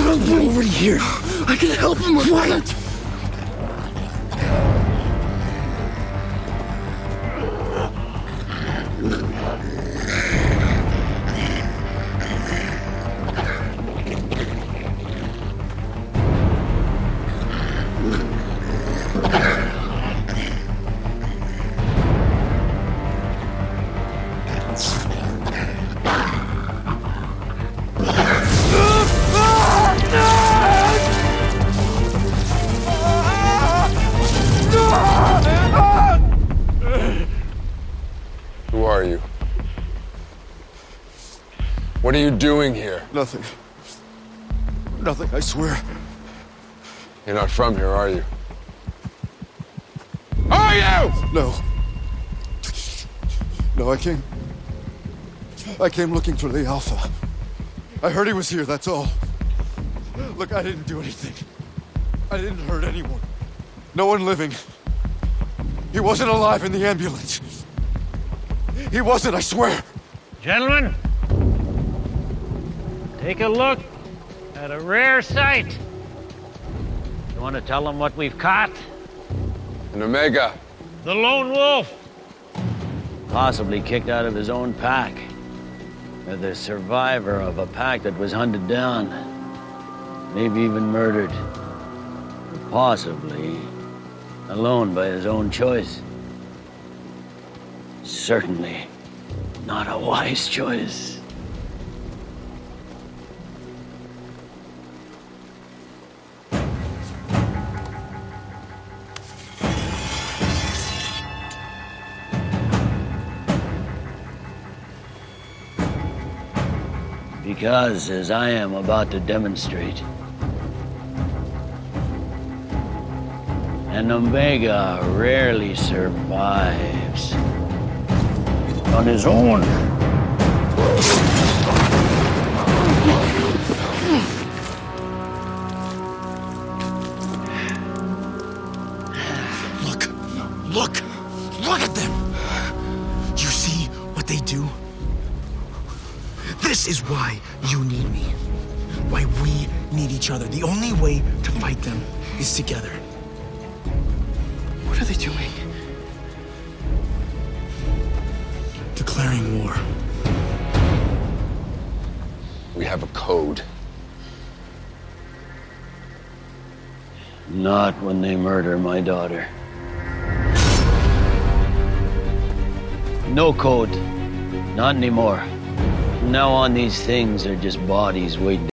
Over here. I can help him with that. Who are you? What are you doing here? Nothing. Nothing, I swear. You're not from here, are you? Are you? No. No, I came looking for the Alpha. I heard he was here, that's all. Look, I didn't do anything. I didn't hurt anyone. No one living. He wasn't alive in the ambulance. He wasn't, I swear. Gentlemen, take a look at a rare sight. You want to tell them what we've caught? An Omega. The lone wolf. Possibly kicked out of his own pack. Or the survivor of a pack that was hunted down. Maybe even murdered. Possibly alone by his own choice. Certainly not a wise choice. Because, as I am about to demonstrate, an Omega rarely survives on his own. Look at them! You see what they do? This is why you need me. Why we need each other. The only way to fight them is together. What are they doing? Declaring war. We have a code. Not when they murder my daughter. No code. Not anymore. From now on, these things are just bodies waiting